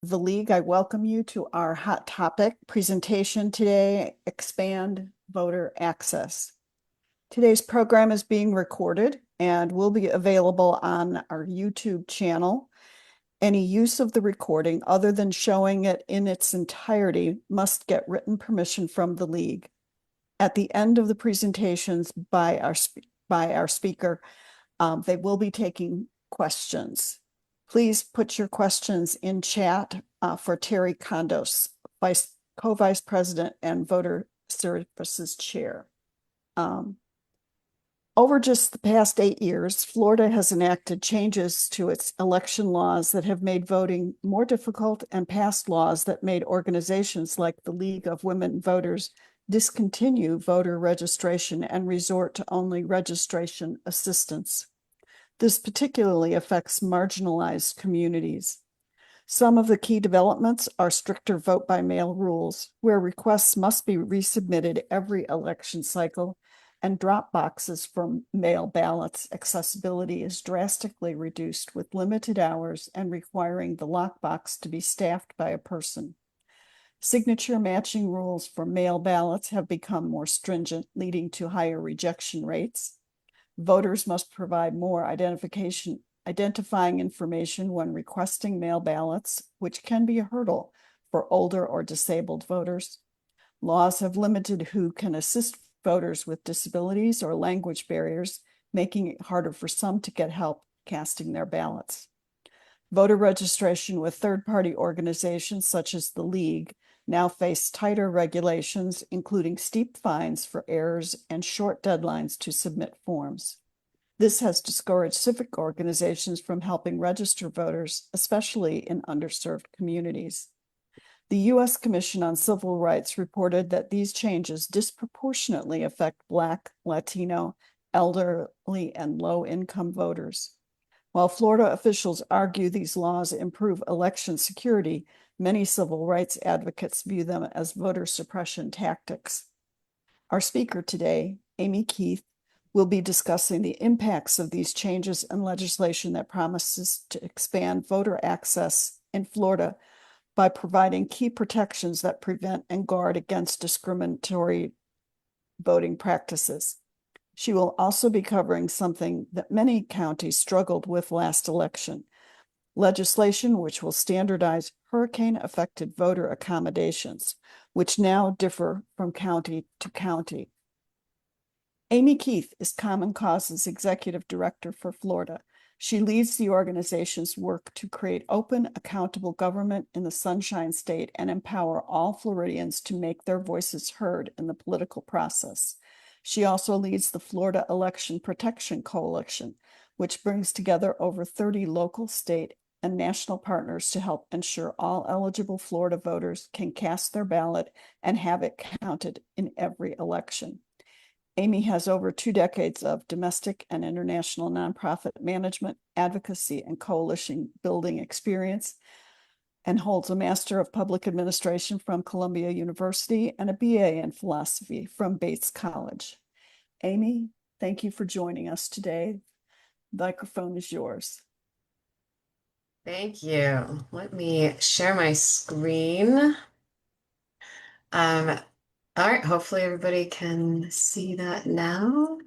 the League, I welcome you to our hot topic presentation today, Expand Voter Access. Today's program is being recorded and will be available on our YouTube channel. Any use of the recording other than showing it in its entirety must get written permission from the League. At the end of the presentations by our speaker, they will be taking questions. Please put your questions in chat for Terry Condos, Co-Vice President and Voter Services Chair. Over just the past 8 years, Florida has enacted changes to its election laws that have made voting more difficult and passed laws that made organizations like the League of Women Voters discontinue voter registration and resort to only registration assistance. This particularly affects marginalized communities. Some of the key developments are stricter vote by mail rules, where requests must be resubmitted every election cycle, and drop boxes for mail ballots accessibility is drastically reduced with limited hours and requiring the lockbox to be staffed by a person. Signature matching rules for mail ballots have become more stringent, leading to higher rejection rates. Voters must provide more identifying information when requesting mail ballots, which can be a hurdle for older or disabled voters. Laws have limited who can assist voters with disabilities or language barriers, making it harder for some to get help casting their ballots. Voter registration with third-party organizations such as the League now face tighter regulations, including steep fines for errors and short deadlines to submit forms. This has discouraged civic organizations from helping register voters, especially in underserved communities. The U.S. Commission on Civil Rights reported that these changes disproportionately affect Black, Latino, elderly, and low-income voters. While Florida officials argue these laws improve election security, many civil rights advocates view them as voter suppression tactics. Our speaker today, Amy Keith, will be discussing the impacts of these changes and legislation that promises to expand voter access in Florida by providing key protections that prevent and guard against discriminatory voting practices. She will also be covering something that many counties struggled with last election, legislation which will standardize hurricane-affected voter accommodations, which now differ from county to county. Amy Keith is Common Cause's executive director for Florida. She leads the organization's work to create open, accountable government in the Sunshine State and empower all Floridians to make their voices heard in the political process. She also leads the Florida Election Protection Coalition, which brings together over 30 local, state, and national partners to help ensure all eligible Florida voters can cast their ballot and have it counted in every election. Amy has over 2 decades of domestic and international nonprofit management, advocacy, and coalition building experience, and holds a Master of Public Administration from Columbia University and a BA in philosophy from Bates College. Amy, thank you for joining us today. The microphone is yours. Thank you. Let me share my screen. Um, all right, hopefully everybody can see that now.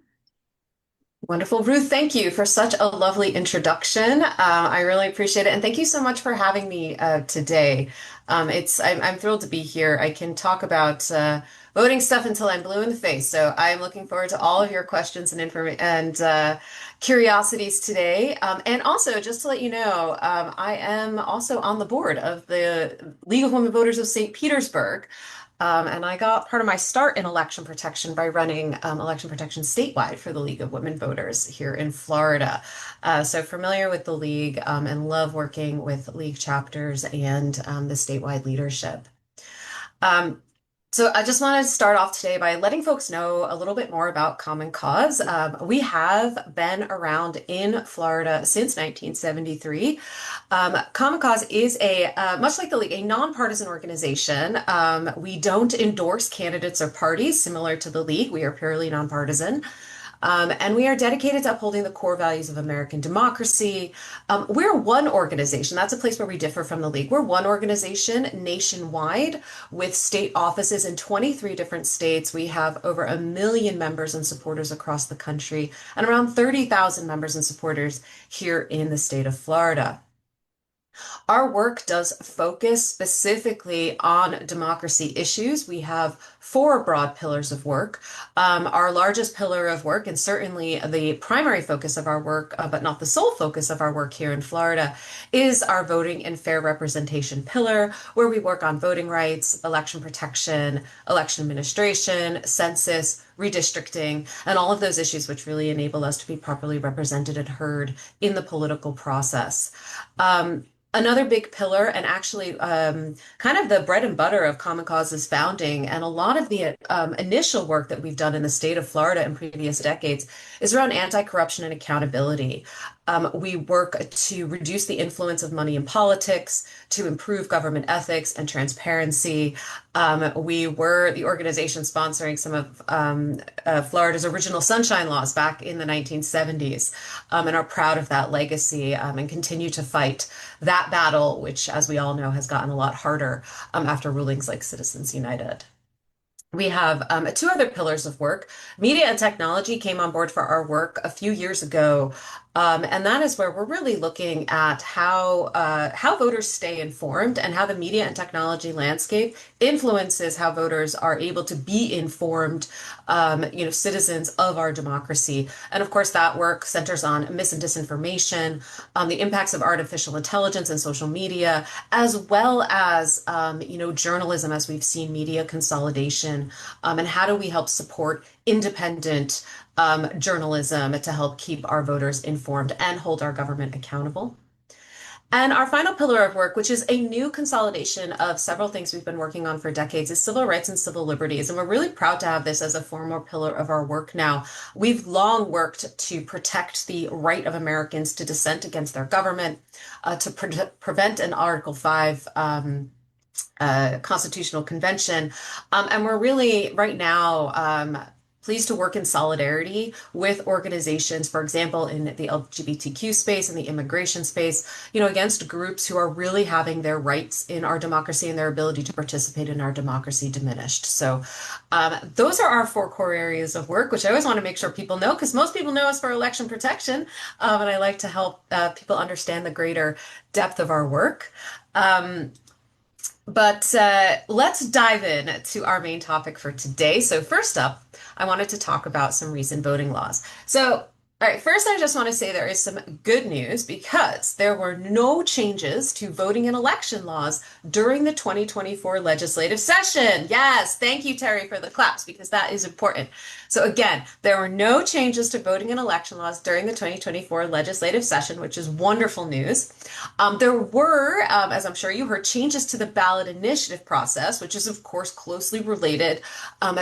Wonderful. Ruth, thank you for such a lovely introduction. I really appreciate it. And thank you so much for having me today. I'm thrilled to be here. I can talk about voting stuff until I'm blue in the face. So I'm looking forward to all of your questions and information and curiosities today. And also, just to let you know, I am also on the board of the League of Women Voters of St. Petersburg. And I got part of my start in election protection by running election protection statewide for the League of Women Voters here in Florida. So familiar with the League and love working with League chapters and the statewide leadership. Um, so I just want to start off today by letting folks know a little bit more about Common Cause. We have been around in Florida since 1973. Common Cause is much like the League, a nonpartisan organization. We don't endorse candidates or parties, similar to the League. We are purely nonpartisan. And we are dedicated to upholding the core values of American democracy. We're one organization. That's a place where we differ from the league. We're one organization nationwide with state offices in 23 different states. We have over 1 million members and supporters across the country and around 30,000 members and supporters here in the state of Florida. Our work does focus specifically on democracy issues. We have four broad pillars of work. Our largest pillar of work, and certainly the primary focus of our work, but not the sole focus of our work here in Florida, is our voting and fair representation pillar, where we work on voting rights, election protection, election administration, census, redistricting, and all of those issues which really enable us to be properly represented and heard in the political process. Another big pillar, and actually kind of the bread and butter of Common Cause's founding, and a lot of the initial work that we've done in the state of Florida in previous decades, is around anti-corruption and accountability. We work to reduce the influence of money in politics, to improve government ethics and transparency. We were the organization sponsoring some of Florida's original sunshine laws back in the 1970s, and are proud of that legacy, and continue to fight that battle, which, as we all know, has gotten a lot harder after rulings like Citizens United. We have two other pillars of work. Media and technology came on board for our work a few years ago, and that is where we're really looking at how voters stay informed and how the media and technology landscape influences how voters are able to be informed, citizens of our democracy. And of course, that work centers on mis and disinformation, the impacts of artificial intelligence and social media, as well as journalism, as we've seen media consolidation, and how do we help support independent journalism to help keep our voters informed and hold our government accountable. And our final pillar of work, which is a new consolidation of several things we've been working on for decades, is civil rights and civil liberties. And we're really proud to have this as a formal pillar of our work now. We've long worked to protect the right of Americans to dissent against their government, to prevent an Article 5 constitutional convention. And we're really right now pleased to work in solidarity with organizations, for example, in the LGBTQ space and the immigration space, against groups who are really having their rights in our democracy and their ability to participate in our democracy diminished. So those are our four core areas of work, which I always want to make sure people know, because most people know us for election protection, and I like to help people understand the greater depth of our work. But let's dive in to our main topic for today. So first up, I wanted to talk about some recent voting laws. So, all right, first I just want to say there is some good news because there were no changes to voting and election laws during the 2024 legislative session. Yes, thank you, Terry, for the claps, because that is important. So again, there were no changes to voting and election laws during the 2024 legislative session, which is wonderful news. There were, as I'm sure you heard, changes to the ballot initiative process, which is, of course, closely related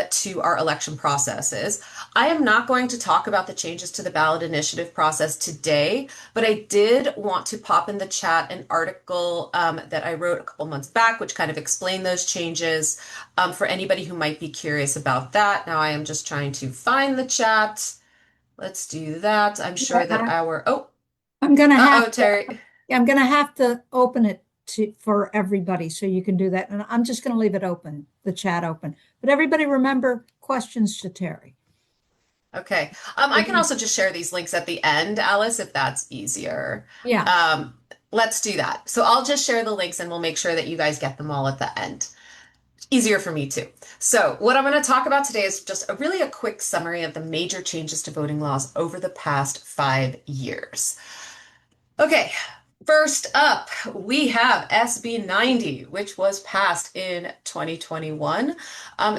to our election processes. I am not going to talk about the changes to the ballot initiative process today, but I did want to pop in the chat an article that I wrote a couple months back, which kind of explained those changes for anybody who might be curious about that. Now I am just trying to find the chat. Let's do that. I'm sure that I'm gonna have Terry. I'm gonna have to open it for everybody so you can do that. And I'm just gonna leave it open, the chat open. But everybody remember questions to Terry. Okay. I can also just share these links at the end, Alice, if that's easier. Yeah. Let's do that. So I'll just share the links and we'll make sure that you guys get them all at the end. Easier for me too. So what I'm going to talk about today is just really a quick summary of the major changes to voting laws over the past 5 years. Okay, first up, we have SB 90, which was passed in 2021.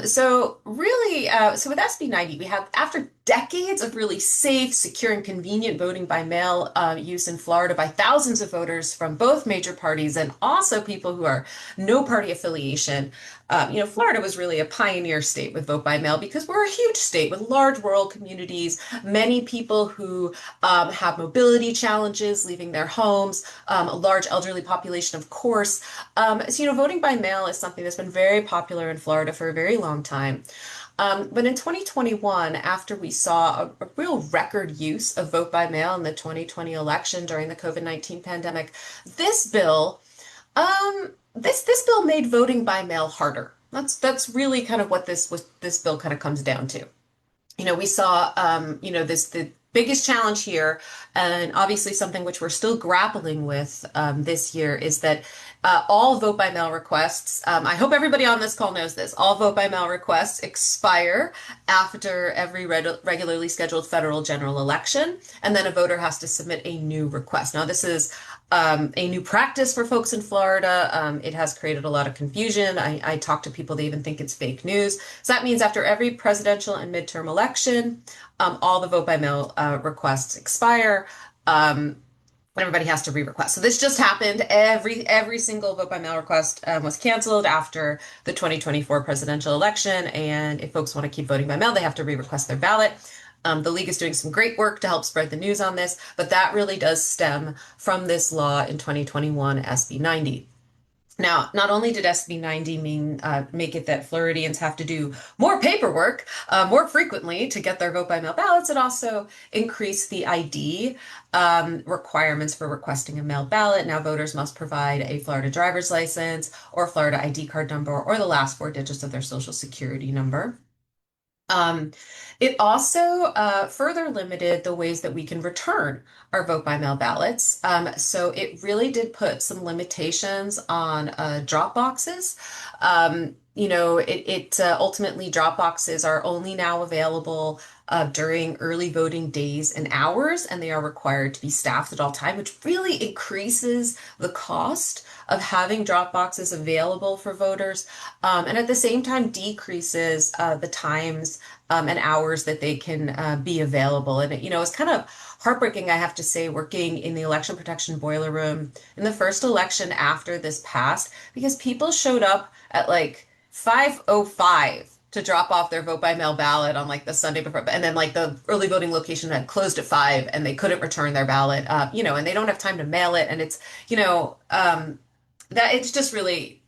So with SB 90, we have, after decades of really safe, secure, and convenient voting by mail use in Florida by thousands of voters from both major parties and also people who are no party affiliation. Florida was really a pioneer state with vote by mail because we're a huge state with large rural communities, many people who have mobility challenges, leaving their homes, a large elderly population, of course. So, voting by mail is something that's been very popular in Florida for a very long time. But in 2021, after we saw a real record use of vote by mail in the 2020 election during the COVID-19 pandemic, this bill, this bill made voting by mail harder. That's really kind of what this bill kind of comes down to. We saw, the biggest challenge here, and obviously something which we're still grappling with this year, is that all vote by mail requests, I hope everybody on this call knows this, all vote by mail requests expire after every regularly scheduled federal general election, and then a voter has to submit a new request. Now, this is a new practice for folks in Florida. It has created a lot of confusion. I talk to people, they even think it's fake news. So that means after every presidential and midterm election, all the vote by mail requests expire. Everybody has to re-request. So this just happened. Every single vote by mail request was canceled after the 2024 presidential election. And if folks want to keep voting by mail, they have to re-request their ballot. The League is doing some great work to help spread the news on this, but that really does stem from this law in 2021, SB 90. Now, not only did SB 90 make it that Floridians have to do more paperwork more frequently to get their vote by mail ballots, it also increased the ID requirements for requesting a mail ballot. Now, voters must provide a Florida driver's license or Florida ID card number or the last four digits of their social security number. It also further limited the ways that we can return our vote by mail ballots. So it really did put some limitations on drop boxes. Ultimately drop boxes are only now available during early voting days and hours, and they are required to be staffed at all time, which really increases the cost of having drop boxes available for voters, and at the same time decreases the times and hours that they can be available. And it's kind of heartbreaking, I have to say, working in the election protection boiler room in the first election after this passed, because people showed up at like 5:05 to drop off their vote by mail ballot on like the Sunday before, and then like the early voting location had closed at 5 and they couldn't return their ballot, and they don't have time to mail it, and it's, that it's really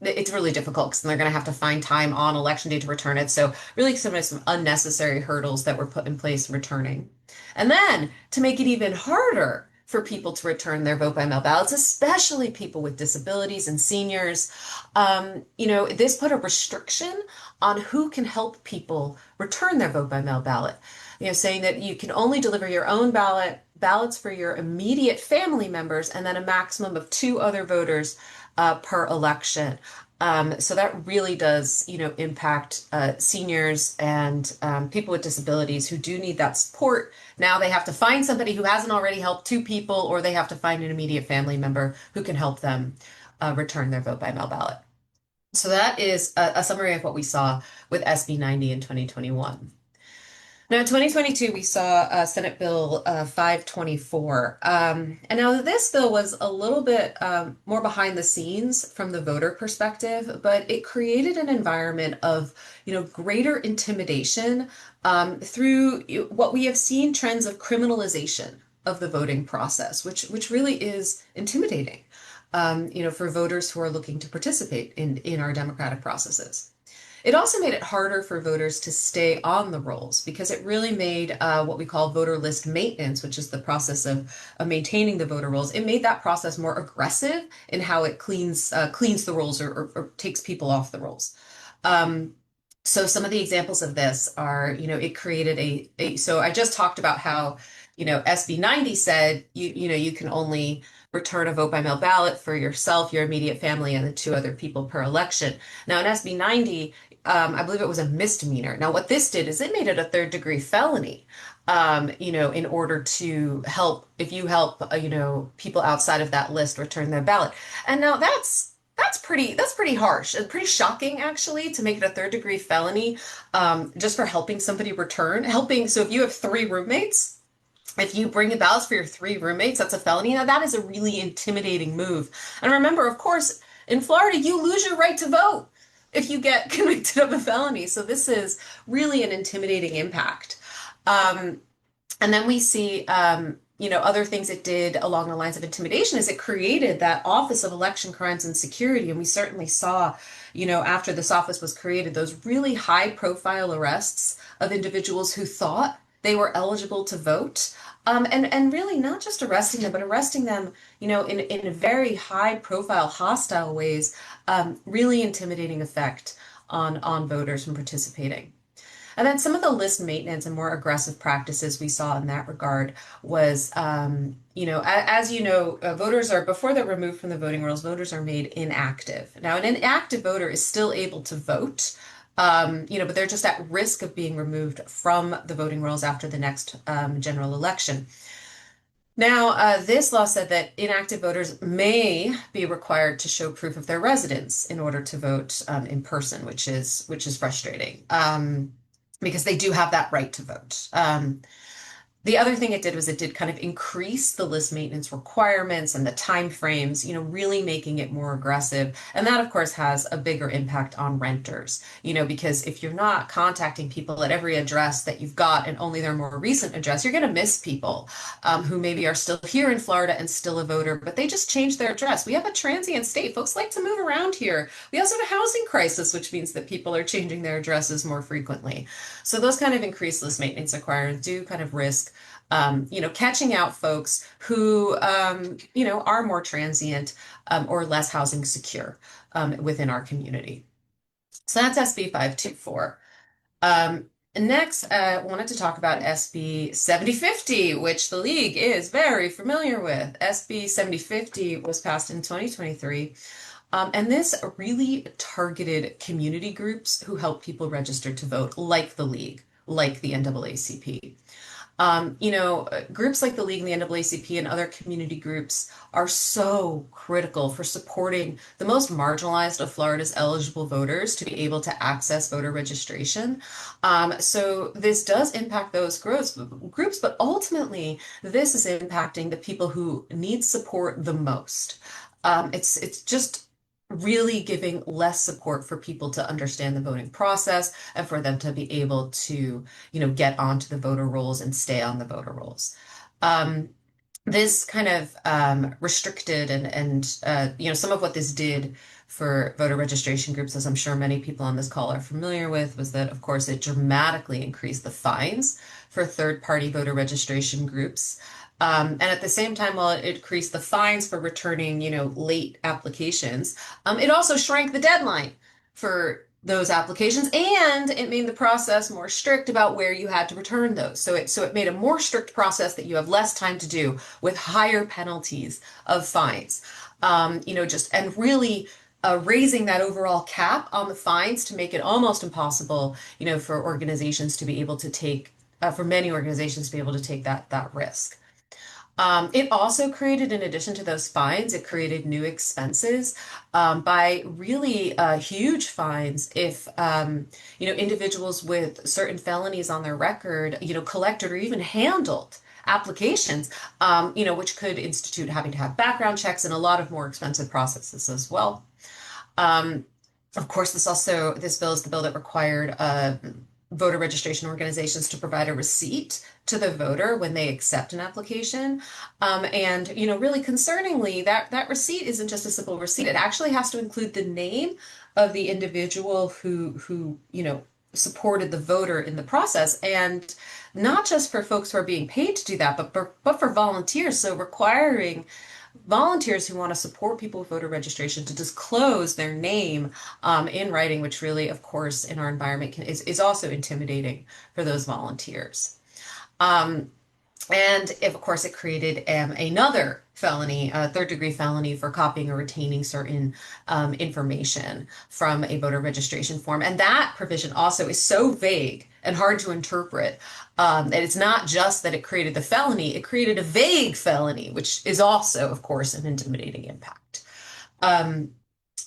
difficult because they're going to have to find time on election day to return it. So really some unnecessary hurdles that were put in place returning. And then to make it even harder for people to return their vote by mail ballots, especially people with disabilities and seniors, this put a restriction on who can help people return their vote by mail ballot. Saying that you can only deliver your own ballots for your immediate family members, and then a maximum of 2 other voters per election. So that really does, impact seniors and people with disabilities who do need that support. Now they have to find somebody who hasn't already helped 2 people, or they have to find an immediate family member who can help them return their vote by mail ballot. So that is a summary of what we saw with SB 90 in 2021. Now, in 2022, we saw Senate Bill 524. And now this bill was a little bit more behind the scenes from the voter perspective, but it created an environment of, greater intimidation through what we have seen trends of criminalization of the voting process, which really is intimidating, for voters who are looking to participate in our democratic processes. It also made it harder for voters to stay on the rolls because it really made what we call voter list maintenance, which is the process of maintaining the voter rolls. It made that process more aggressive in how it cleans the rolls or takes people off the rolls. So some of the examples of this are, it created so I just talked about how, SB 90 said, you can only return a vote by mail ballot for yourself, your immediate family, and the 2 other people per election. Now in SB 90, I believe it was a misdemeanor. Now what this did is it made it a 3rd-degree felony, in order to help, if you help, people outside of that list return their ballot. And now that's pretty harsh and pretty shocking, actually, to make it a 3rd-degree felony, just for helping somebody so if you have 3 roommates, if you bring in ballots for your 3 roommates, that's a felony. Now that is a really intimidating move. And remember, of course, in Florida, you lose your right to vote if you get convicted of a felony. So this is really an intimidating impact. And then we see, other things it did along the lines of intimidation is it created that Office of Election Crimes and Security. And we certainly saw, after this office was created, those really high profile arrests of individuals who thought they were eligible to vote. And really not just arresting them, but arresting them, in very high profile, hostile ways, really intimidating effect on voters from participating. And then some of the list maintenance and more aggressive practices we saw in that regard was, as you know, voters are, before they're removed from the voting rolls, voters are made inactive. Now, an inactive voter is still able to vote, but they're just at risk of being removed from the voting rolls after the next general election. Now, this law said that inactive voters may be required to show proof of their residence in order to vote in person, which is frustrating. Because they do have that right to vote. The other thing it did was it did kind of increase the list maintenance requirements and the time frames, really making it more aggressive. And that, of course, has a bigger impact on renters, because if you're not contacting people at every address that you've got and only their more recent address, you're going to miss people who maybe are still here in Florida and still a voter, but they just changed their address. We have a transient state. Folks like to move around here. We also have a housing crisis, which means that people are changing their addresses more frequently. So those kind of increased list maintenance requirements do kind of risk catching out folks who, are more transient or less housing secure within our community. So that's SB 524. Next, I wanted to talk about SB 7050, which the League is very familiar with. SB 7050 was passed in 2023. And this really targeted community groups who help people register to vote, like the League, like the NAACP. Groups like the League and the NAACP and other community groups are so critical for supporting the most marginalized of Florida's eligible voters to be able to access voter registration. So this does impact those groups, but ultimately this is impacting the people who need support the most. It's just really giving less support for people to understand the voting process and for them to be able to, get onto the voter rolls and stay on the voter rolls. This kind of restricted and some of what this did for voter registration groups, as I'm sure many people on this call are familiar with, was that, of course, it dramatically increased the fines for third-party voter registration groups. And at the same time, while it increased the fines for returning, late applications, it also shrank the deadline for those applications, and it made the process more strict about where you had to return those. So it made a more strict process that you have less time to do with higher penalties of fines. And really raising that overall cap on the fines to make it almost impossible, for organizations to be able to take, for many organizations to be able to take that risk. It also created, in addition to those fines, it created new expenses by really huge fines if, individuals with certain felonies on their record, collected or even handled applications, which could institute having to have background checks and a lot of more expensive processes as well. Of course, this bill is the bill that required voter registration organizations to provide a receipt to the voter when they accept an application. And, really concerningly, that receipt isn't just a simple receipt. It actually has to include the name of the individual who supported the voter in the process. And not just for folks who are being paid to do that, but for volunteers. So requiring volunteers who want to support people with voter registration to disclose their name in writing, which really, of course, in our environment is also intimidating for those volunteers. And of course, it created another felony, a third-degree felony for copying or retaining certain information from a voter registration form. And that provision also is so vague and hard to interpret that it's not just that it created the felony, it created a vague felony, which is also, of course, an intimidating impact.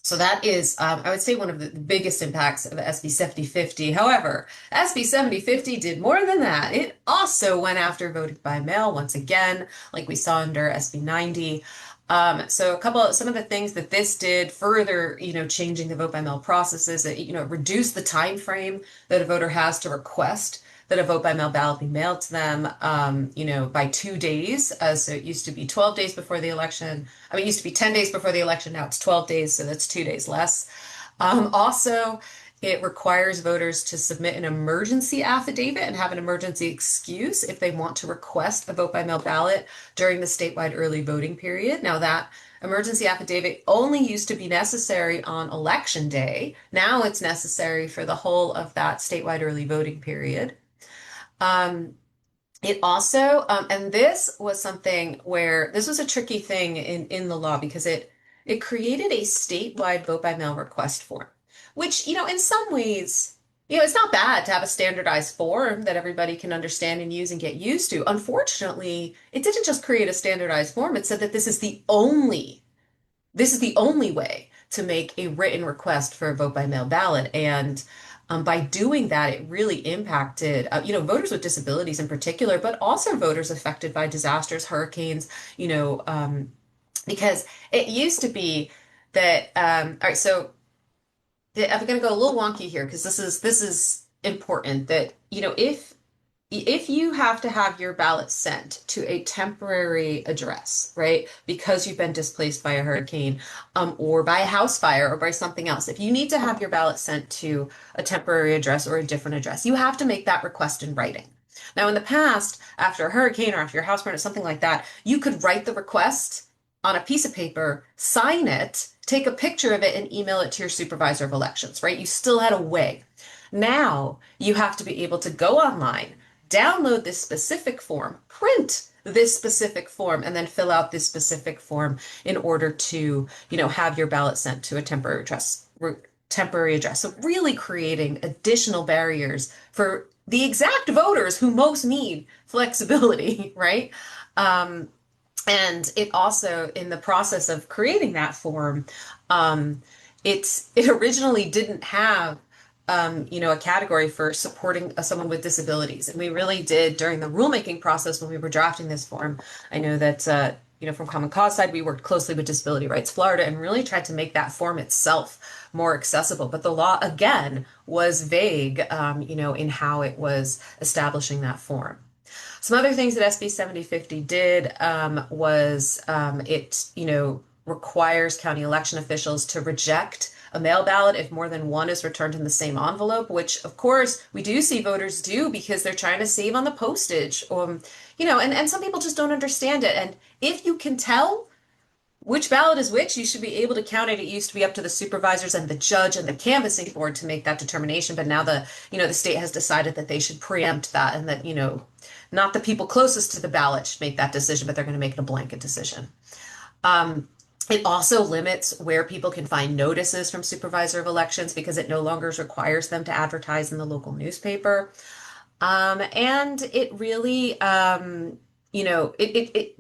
So that is, I would say, one of the biggest impacts of SB 7050. However, SB 7050 did more than that. It also went after voting by mail once again, like we saw under SB 90. So some of the things that this did further, changing the vote by mail processes, it reduced the time frame that a voter has to request that a vote by mail ballot be mailed to them, by 2 days. So it used to be 12 days before the election. I mean, it used to be 10 days before the election. Now it's 12 days, so that's 2 days less. Also, it requires voters to submit an emergency affidavit and have an emergency excuse if they want to request a vote by mail ballot during the statewide early voting period. Now, that emergency affidavit only used to be necessary on election day. Now it's necessary for the whole of that statewide early voting period. It also, and this was something where this was a tricky thing in the law because it created a statewide vote by mail request form, which, in some ways, it's not bad to have a standardized form that everybody can understand and use and get used to. Unfortunately, it didn't just create a standardized form. It said that this is the only way to make a written request for a vote by mail ballot. And by doing that, it really impacted, voters with disabilities in particular, but also voters affected by disasters, hurricanes, because it used to be that, all right, so I'm going to go a little wonky here because this is important that, if you have to have your ballot sent to a temporary address, right, because you've been displaced by a hurricane, or by a house fire or by something else, if you need to have your ballot sent to a temporary address or a different address, you have to make that request in writing. Now, in the past, after a hurricane or after your house burned or something like that, you could write the request on a piece of paper, sign it, take a picture of it, and email it to your supervisor of elections, right? You still had a way. Now you have to be able to go online, download this specific form, print this specific form, and then fill out this specific form in order to, have your ballot sent to a temporary address. So really creating additional barriers for the exact voters who most need flexibility, right? And it also, in the process of creating that form, it originally didn't have a category for supporting someone with disabilities. And we really did during the rulemaking process when we were drafting this form. I know that, from Common Cause side, we worked closely with Disability Rights Florida and really tried to make that form itself more accessible. But the law, again, was vague, in how it was establishing that form. Some other things that SB 7050 did was it, requires county election officials to reject a mail ballot if more than one is returned in the same envelope, which of course we do see voters do because they're trying to save on the postage. And some people just don't understand it. And if you can tell which ballot is which, you should be able to count it. It used to be up to the supervisors and the judge and the canvassing board to make that determination. But now the state has decided that they should preempt that and that, not the people closest to the ballot should make that decision, but they're going to make it a blanket decision. It also limits where people can find notices from supervisor of elections because it no longer requires them to advertise in the local newspaper. And it really,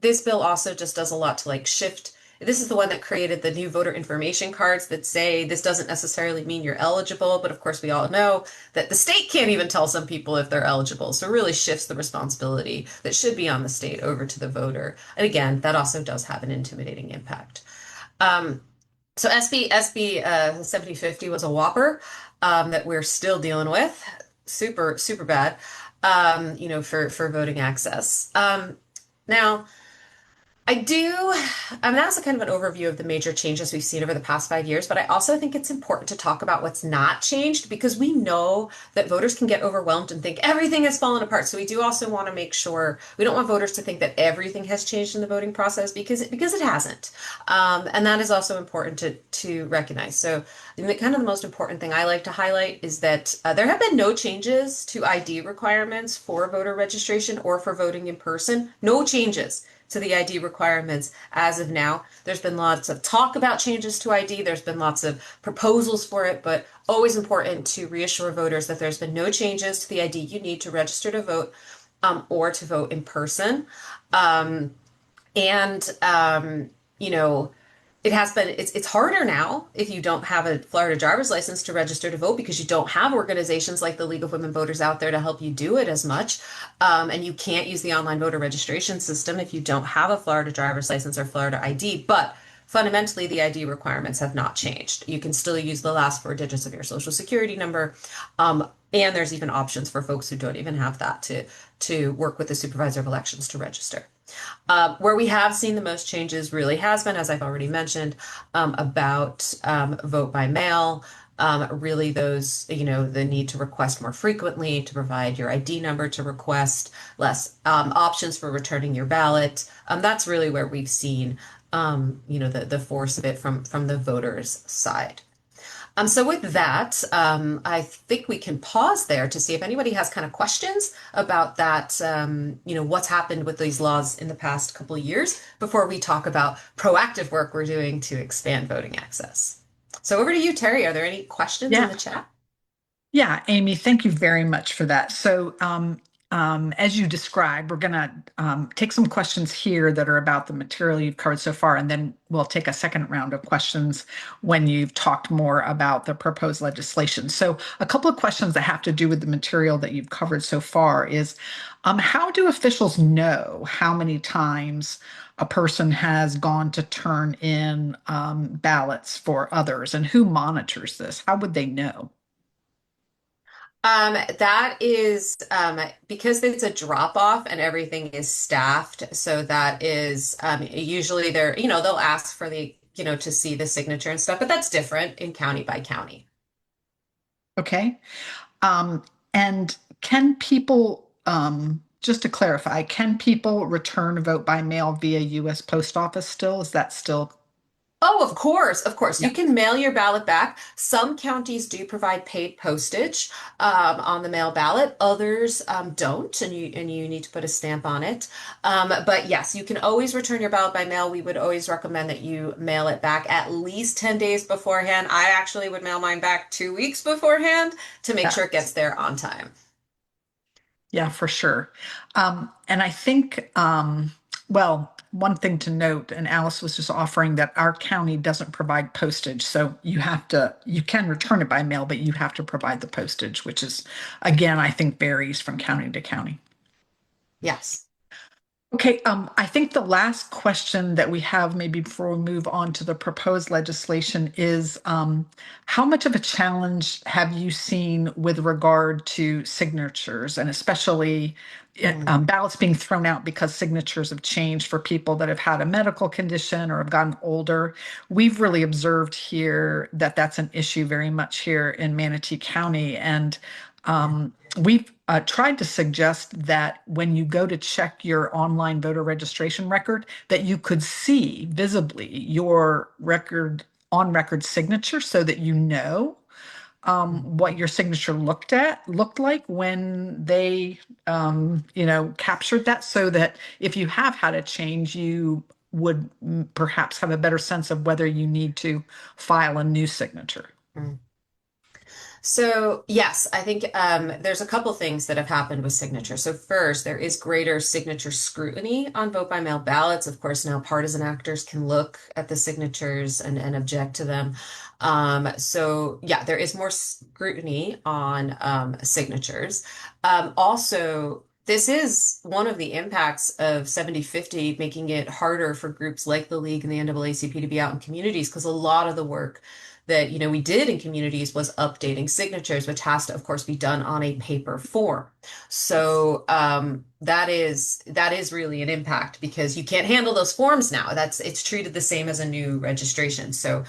this bill also just does a lot to shift. This is the one that created the new voter information cards that say this doesn't necessarily mean you're eligible, but of course we all know that the state can't even tell some people if they're eligible. So it really shifts the responsibility that should be on the state over to the voter. And again, that also does have an intimidating impact. So SB 7050 was a whopper that we're still dealing with. Super, super bad, for voting access. Now, that's a kind of an overview of the major changes we've seen over the past 5 years, but I also think it's important to talk about what's not changed because we know that voters can get overwhelmed and think everything has fallen apart. So we do also want to make sure we don't want voters to think that everything has changed in the voting process because it hasn't. And that is also important to recognize. So kind of the most important thing I like to highlight is that there have been no changes to ID requirements for voter registration or for voting in person. No changes to the ID requirements as of now. There's been lots of talk about changes to ID. There's been lots of proposals for it, but always important to reassure voters that there's been no changes to the ID you need to register to vote or to vote in person. It's harder now if you don't have a Florida driver's license to register to vote because you don't have organizations like the League of Women Voters out there to help you do it as much. And you can't use the online voter registration system if you don't have a Florida driver's license or Florida ID. But fundamentally, the ID requirements have not changed. You can still use the last 4 digits of your social security number. And there's even options for folks who don't even have that to work with the supervisor of elections to register. Where we have seen the most changes really has been, as I've already mentioned, about vote by mail. Really, those, the need to request more frequently, to provide your ID number to request, less options for returning your ballot. That's really where we've seen, the force of it from the voters' side. So with that, I think we can pause there to see if anybody has kind of questions about that, what's happened with these laws in the past couple of years before we talk about proactive work we're doing to expand voting access. So over to you, Terry. Are there any questions in Yeah. the chat? Yeah, Amy, thank you very much for that. So, as you described, we're going to take some questions here that are about the material you've covered so far, and then we'll take a second round of questions when you've talked more about the proposed legislation. So, a couple of questions that have to do with the material that you've covered so far is, how do officials know how many times a person has gone to turn in ballots for others, and who monitors this? How would they know? That is because it's a drop off and everything is staffed. So that is usually they'll ask for to see the signature and stuff, but that's different in county by county. Okay. And can people, just to clarify, can people return a vote by mail via US Post Office still? Is that still? Oh, of course, of course. Yeah. You can mail your ballot back. Some counties do provide paid postage on the mail ballot. Others don't, and you need to put a stamp on it. But yes, you can always return your ballot by mail. We would always recommend that you mail it back at least 10 days beforehand. I actually would mail mine back 2 weeks beforehand to make Yeah. sure it gets there on time. Yeah, for sure. And I think, well, one thing to note, and Alice was just offering that our county doesn't provide postage. So you can return it by mail, but you have to provide the postage, which is, again, I think varies from county to county. Yes. Okay, I think the last question that we have, maybe before we move on to the proposed legislation, is how much of a challenge have you seen with regard to signatures, and especially ballots being thrown out because signatures have changed for people that have had a medical condition or have gotten older? We've really observed here that that's an issue very much here in Manatee County, and we've tried to suggest that when you go to check your online voter registration record, that you could see visibly your on record signature so that you know what your signature looked like when they captured that, so that if you have had a change, you would perhaps have a better sense of whether you need to file a new signature. Mm. So yes, I think there's a couple things that have happened with signature. So first, there is greater signature scrutiny on vote by mail ballots. Of course, now partisan actors can look at the signatures and object to them. So yeah, there is more scrutiny on signatures. Also, this is one of the impacts of 7050 making it harder for groups like the League and the NAACP to be out in communities, because a lot of the work that we did in communities was updating signatures, which has to, of course, be done on a paper form. So that is really an impact, because you can't handle those forms now. It's treated the same as a new registration. So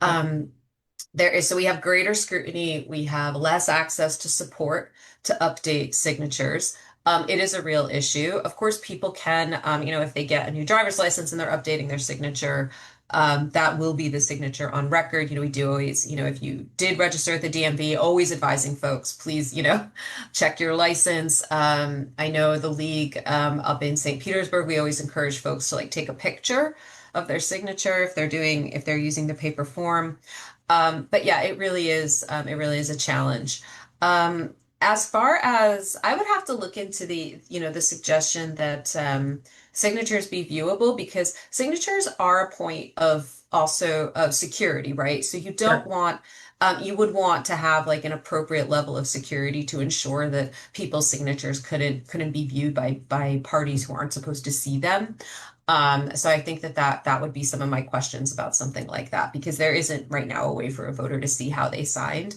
so we have greater scrutiny. We have less access to support to update signatures. It is a real issue. Of course, people can, if they get a new driver's license and they're updating their signature, that will be the signature on record. We do always, if you did register at the DMV, always advising folks, please, check your license. I know the League up in St. Petersburg, we always encourage folks to take a picture of their signature if they're using the paper form. But yeah, it really is a challenge. As far as I would have to look into the suggestion that signatures be viewable, because signatures are a point of also of security, right? So you don't want you would want to have an appropriate level of security to ensure that people's signatures couldn't be viewed by parties who aren't supposed to see them. So I think that would be some of my questions about something like that, because there isn't right now a way for a voter to see how they signed.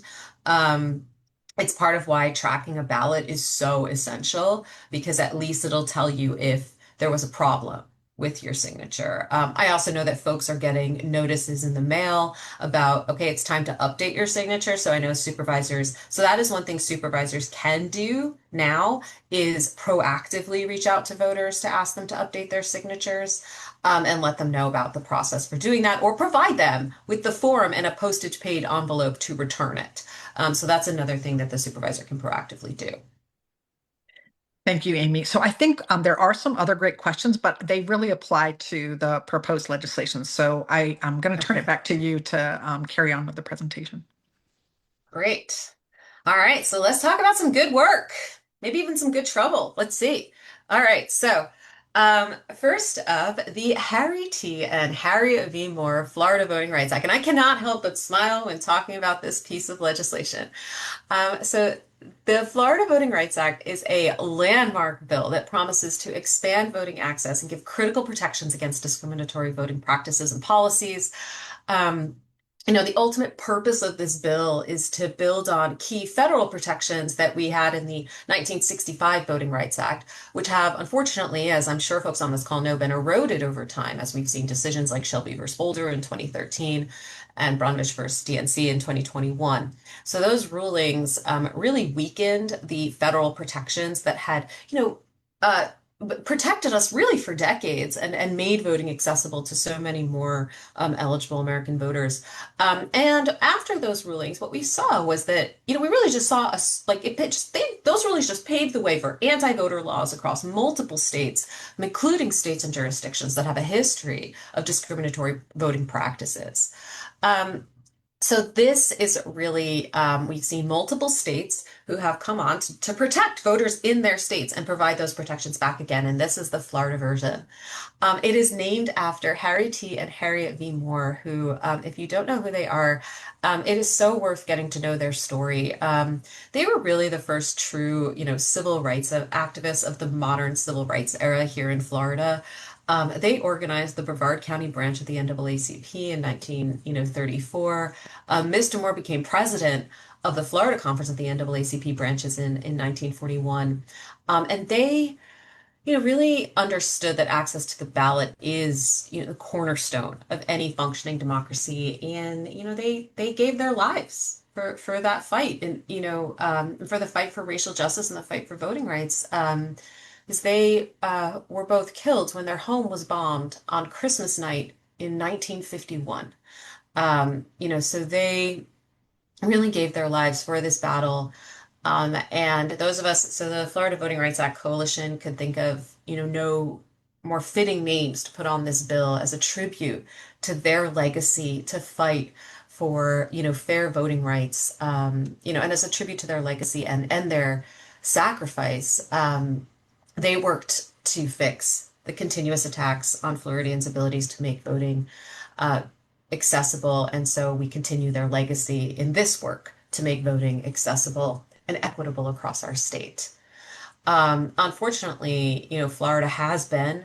it's part of why tracking a ballot is so essential, because at least it'll tell you if there was a problem with your signature. I also know that folks are getting notices in the mail about, okay, it's time to update your signature. So I know supervisors, so that is one thing supervisors can do now, is proactively reach out to voters to ask them to update their signatures, and let them know about the process for doing that, or provide them with the form and a postage paid envelope to return it. So that's another thing that the supervisor can proactively do. Thank you, Amy. So I think there are some other great questions, but they really apply to the proposed legislation. So I'm going to turn Okay, it back to you to carry on with the presentation. great. All right, so let's talk about some good work, maybe even some good trouble. Let's see. All right, so first up, the Harry T. and Harriet V. Moore Florida Voting Rights Act. And I cannot help but smile when talking about this piece of legislation. So the Florida Voting Rights Act is a landmark bill that promises to expand voting access and give critical protections against discriminatory voting practices and policies. Um, the ultimate purpose of this bill is to build on key federal protections that we had in the 1965 Voting Rights Act, which have, unfortunately, as I'm sure folks on this call know, been eroded over time, as we've seen decisions like Shelby versus Boulder in 2013 and Brundage versus DNC in 2021. So those rulings really weakened the federal protections that had, uh, protected us really for decades, and made voting accessible to so many more eligible American voters. And after those rulings, what we saw was that, we really just saw us like those rulings just paved the way for anti-voter laws across multiple states, including states and jurisdictions that have a history of discriminatory voting practices. Um, so this is really, we've seen multiple states who have come on to protect voters in their states and provide those protections back again. And this is the Florida version. It is named after Harry T. and Harriet V. Moore, who, if you don't know who they are, it is so worth getting to know their story. They were really the first true, civil rights activists of the modern civil rights era here in Florida. They organized the Brevard County branch of the NAACP in 1934. Mr. Moore became president of the Florida Conference of the NAACP branches in 1941. And they, really understood that access to the ballot is, the cornerstone of any functioning democracy. And, they gave their lives for that fight, and, for the fight for racial justice and the fight for voting rights. Is they were both killed when their home was bombed on Christmas night in 1951. So they really gave their lives for this battle. And those of us, so the Florida Voting Rights Act Coalition could think of, no more fitting names to put on this bill as a tribute to their legacy to fight for, fair voting rights, and as a tribute to their legacy and their sacrifice. They worked to fix the continuous attacks on Floridians' abilities to make voting uh, accessible. And so we continue their legacy in this work to make voting accessible and equitable across our state. Unfortunately, Florida has been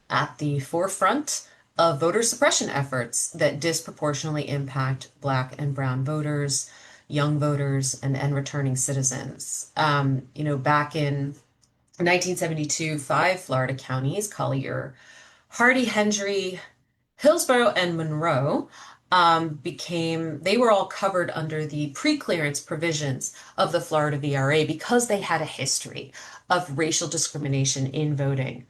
at the forefront of voter suppression efforts that disproportionately impact Black and Brown voters, young voters, and returning citizens. Back in 1972, 5 Florida counties, Collier, Hardy, Hendry, Hillsborough, and Monroe, they were all covered under the pre-clearance provisions of the Florida VRA because they had a history of racial discrimination in voting.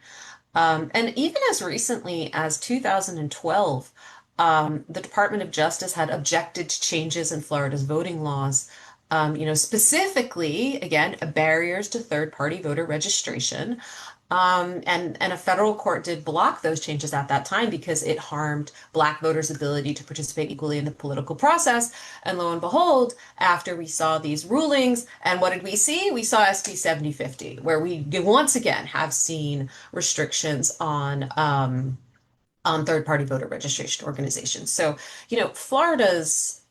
And even as recently as 2012, the Department of Justice had objected to changes in Florida's voting laws, specifically, again, barriers to third-party voter registration. And a federal court did block those changes at that time because it harmed Black voters' ability to participate equally in the political process. And lo and behold, after we saw these rulings, and what did we see? We saw SB 7050, where we once again have seen restrictions on third-party voter registration organizations. So, Florida's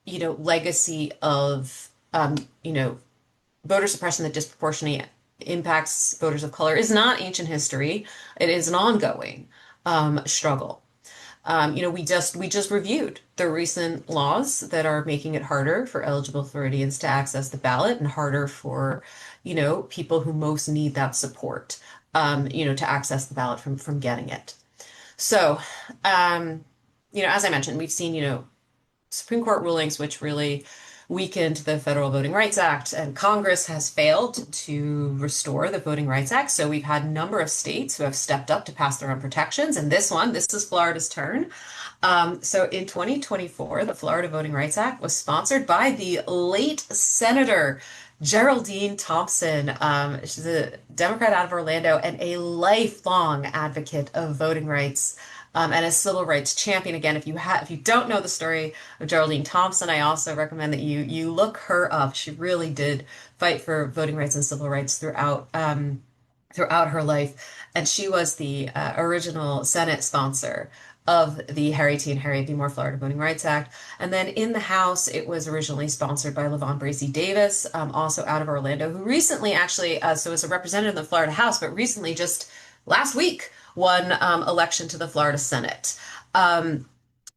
legacy of voter suppression that disproportionately impacts voters of color is not ancient history. It is an ongoing struggle. We just reviewed the recent laws that are making it harder for eligible Floridians to access the ballot and harder for, people who most need that support, to access the ballot from getting it. So, as I mentioned, we've seen, Supreme Court rulings which really weakened the Federal Voting Rights Act, and Congress has failed to restore the Voting Rights Act. So we've had a number of states who have stepped up to pass their own protections, and this is Florida's turn. So in 2024, the Florida Voting Rights Act was sponsored by the late Senator Geraldine Thompson. She's a Democrat out of Orlando and a lifelong advocate of voting rights. And a civil rights champion. Again, if you don't know the story of Geraldine Thompson, I also recommend that you look her up. She really did fight for voting rights and civil rights throughout her life, and she was the original Senate sponsor of the Harry T. and Harriet B. Moore Florida Voting Rights Act. And then in the House, it was originally sponsored by LaVon Bracy Davis, also out of Orlando, who recently actually, so was a representative in the Florida House, but recently just last week won election to the Florida Senate.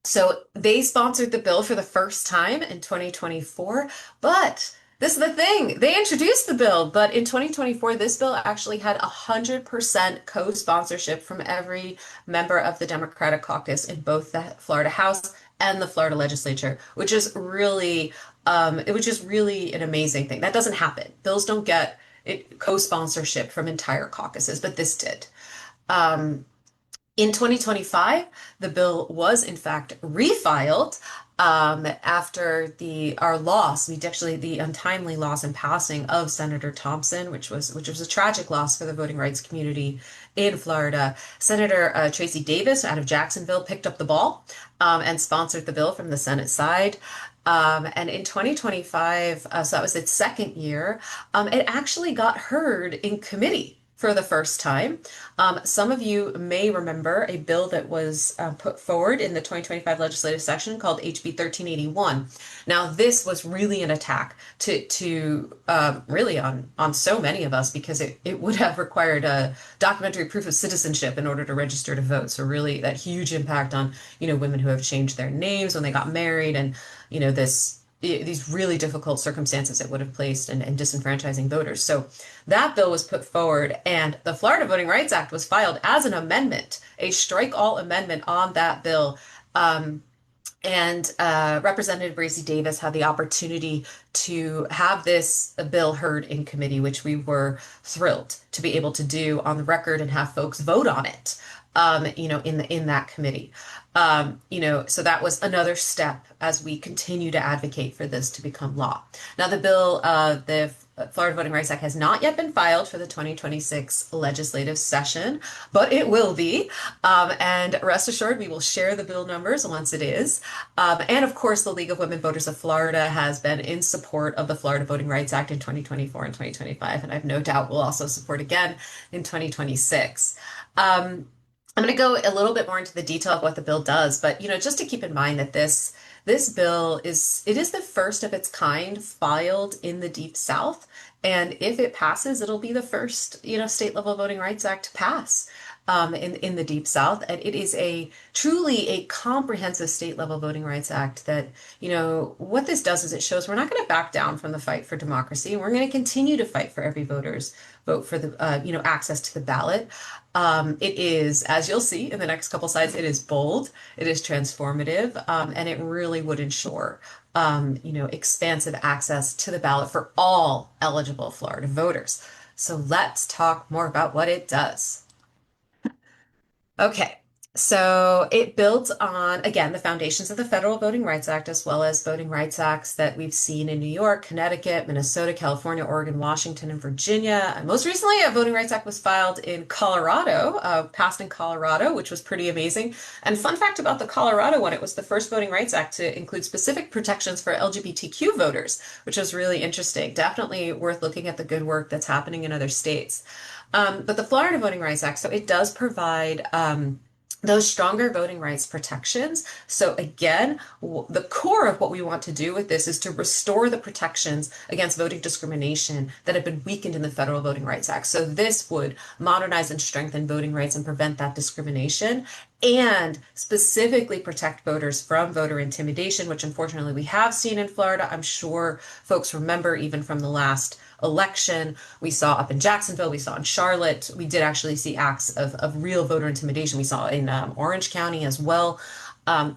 So they sponsored the bill for the first time in 2024, but this is the thing. They introduced the bill, but in 2024, this bill actually had 100% co-sponsorship from every member of the Democratic caucus in both the Florida House and the Florida legislature, which is really, an amazing thing. That doesn't happen. Bills don't get co-sponsorship from entire caucuses, but this did. In 2025, the bill was in fact refiled after our loss. The untimely loss and passing of Senator Thompson, which was a tragic loss for the voting rights community in Florida. Senator Tracy Davis out of Jacksonville picked up the ball and sponsored the bill from the Senate side. And in 2025, so that was its second year, it actually got heard in committee for the first time. Some of you may remember a bill that was put forward in the 2025 legislative session called HB 1381. Now, this was really an attack to really on so many of us, because it would have required a documentary proof of citizenship in order to register to vote. So really that huge impact on, women who have changed their names when they got married, and, these really difficult circumstances it would have placed and disenfranchising voters. So that bill was put forward, and the Florida Voting Rights Act was filed as an amendment, a strike-all amendment on that bill. Representative Bracy Davis had the opportunity to have this bill heard in committee, which we were thrilled to be able to do on the record and have folks vote on it, in that committee. So that was another step as we continue to advocate for this to become law. Now, the bill, the Florida Voting Rights Act has not yet been filed for the 2026 legislative session, but it will be. And rest assured, we will share the bill numbers once it is. And of course, the League of Women Voters of Florida has been in support of the Florida Voting Rights Act in 2024 and 2025, and I have no doubt will also support again in 2026. I'm going to go a little bit more into the detail of what the bill does, but just to keep in mind that this bill is the first of its kind filed in the Deep South, and if it passes, it'll be the first state level Voting Rights Act to pass in the Deep South, and it is truly a comprehensive state level Voting Rights Act that what this does is it shows we're not going to back down from the fight for democracy. We're going to continue to fight for every voter's vote for the access to the ballot. It is, as you'll see in the next couple slides, it is bold, it is transformative, and it really would ensure, expansive access to the ballot for all eligible Florida voters. So let's talk more about what it does. Okay. So it builds on, again, the foundations of the Federal Voting Rights Act, as well as voting rights acts that we've seen in New York, Connecticut, Minnesota, California, Oregon, Washington, and Virginia. And most recently, a voting rights act was filed in Colorado, passed in Colorado, which was pretty amazing. And fun fact about the Colorado one, it was the first voting rights act to include specific protections for LGBTQ voters, which was really interesting. Definitely worth looking at the good work that's happening in other states. But the Florida Voting Rights Act, so it does provide those stronger voting rights protections. So again, the core of what we want to do with this is to restore the protections against voting discrimination that have been weakened in the Federal Voting Rights Act. So this would modernize and strengthen voting rights and prevent that discrimination, and specifically protect voters from voter intimidation, which unfortunately we have seen in Florida. I'm sure folks remember even from the last election. We saw up in Jacksonville, we saw in Charlotte, we did actually see acts of real voter intimidation. We saw in Orange County as well.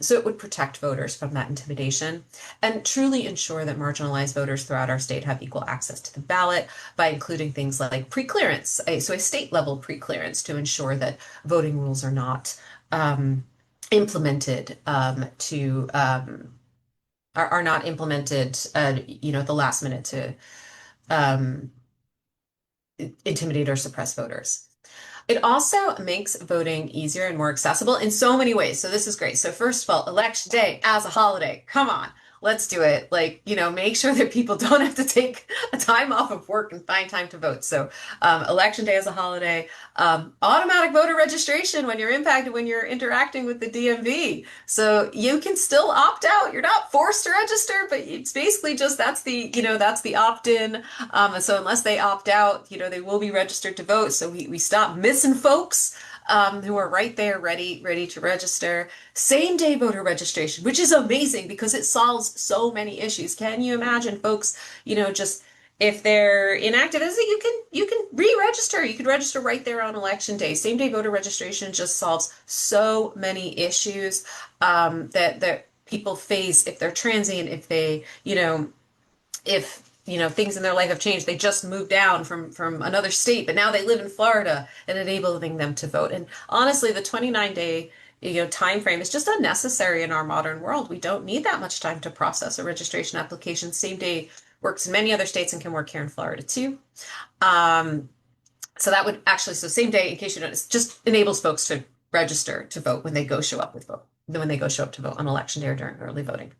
So it would protect voters from that intimidation and truly ensure that marginalized voters throughout our state have equal access to the ballot by including things like pre-clearance, so a state level pre-clearance to ensure that voting rules are not implemented are not implemented, at the last minute to um, intimidate or suppress voters. It also makes voting easier and more accessible in so many ways. So this is great. So first of all, election day as a holiday. Come on, let's do it. Like, make sure that people don't have to take a time off of work and find time to vote. So election day as a holiday, automatic voter registration when you're interacting with the DMV. So you can still opt out. You're not forced to register, but it's basically just that's the opt-in. And so unless they opt out, they will be registered to vote. So we stop missing folks who are right there ready to register. Same day voter registration, which is amazing because it solves so many issues. Can you imagine folks, just if they're inactive, you can re-register. You can register right there on election day. Same day voter registration just solves so many issues that people face if they're transient, if they, if things in their life have changed. They just moved down from another state, but now they live in Florida, and enabling them to vote. And honestly, the 29-day time frame is just unnecessary in our modern world. We don't need that much time to process a registration application. Same day works in many other states and can work here in Florida too. So that would actually, so same day, in case you don't, it just enables folks to register to vote when they go show up to vote on election day or during early voting.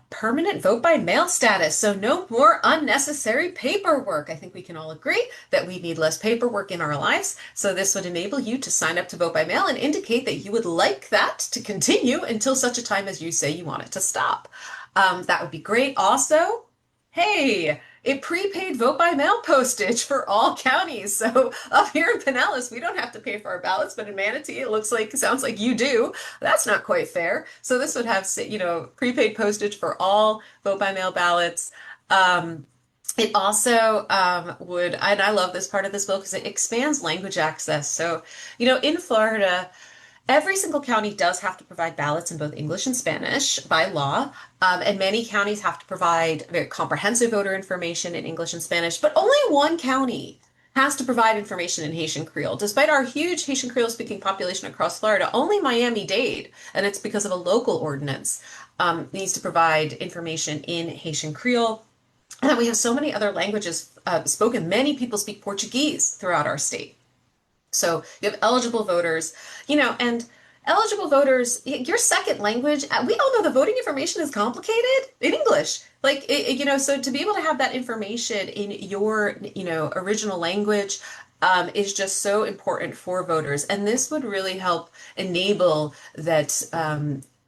Permanent vote by mail status. So no more unnecessary paperwork. I think we can all agree that we need less paperwork in our lives. So this would enable you to sign up to vote by mail and indicate that you would like that to continue until such a time as you say you want it to stop. That would be great. Also, hey, it prepaid vote by mail postage for all counties. So up here in Pinellas, we don't have to pay for our ballots, but in Manatee, it sounds like you do. That's not quite fair. So this would have, prepaid postage for all vote by mail ballots. It also would, and I love this part of this bill because it expands language access. So, in Florida, every single county does have to provide ballots in both English and Spanish by law, and many counties have to provide very comprehensive voter information in English and Spanish, but only one county has to provide information in Haitian Creole. Despite our huge Haitian Creole speaking population across Florida, only Miami-Dade, and it's because of a local ordinance, needs to provide information in Haitian Creole. And we have so many other languages spoken. Many people speak Portuguese throughout our state. So you have eligible voters, and eligible voters, your second language, we all know the voting information is complicated in English. Like, so to be able to have that information in your, original language is just so important for voters. And this would really help enable that,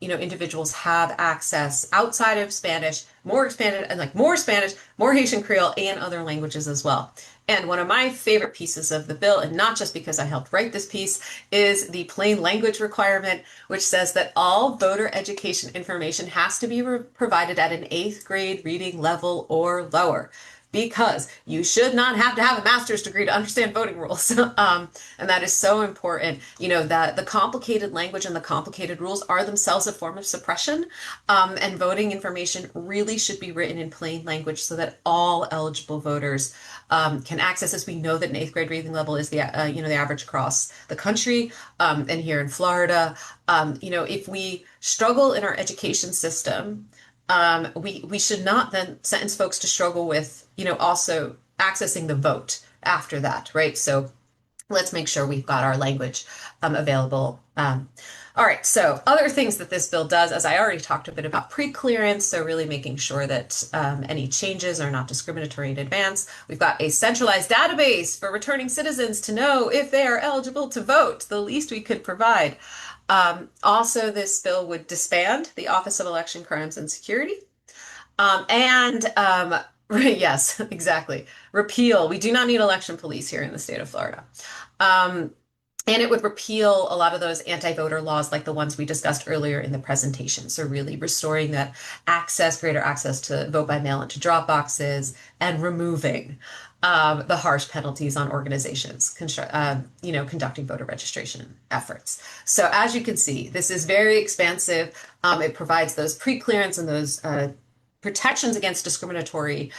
individuals have access outside of Spanish, more expanded, and more Spanish, more Haitian Creole, and other languages as well. And one of my favorite pieces of the bill, and not just because I helped write this piece, is the plain language requirement, which says that all voter education information has to be provided at an 8th grade reading level or lower, because you should not have to have a master's degree to understand voting rules. And that is so important, that the complicated language and the complicated rules are themselves a form of suppression. And voting information really should be written in plain language so that all eligible voters can access this. We know that an 8th grade reading level is the average across the country, and here in Florida. If we struggle in our education system, we should not then sentence folks to struggle with, also accessing the vote after that, right? So let's make sure we've got our language available. All right, so other things that this bill does, as I already talked a bit about pre-clearance, so really making sure that any changes are not discriminatory in advance. We've got a centralized database for returning citizens to know if they are eligible to vote, the least we could provide. Also, this bill would disband the Office of Election Crimes and Security. Yes, exactly. Repeal. We do not need election police here in the state of Florida. And it would repeal a lot of those anti-voter laws like the ones we discussed earlier in the presentation. So really restoring that access, greater access to vote by mail and to drop boxes, and removing the harsh penalties on organizations, conducting voter registration efforts. So as you can see, this is very expansive. It provides those pre-clearance and those protections against discriminatory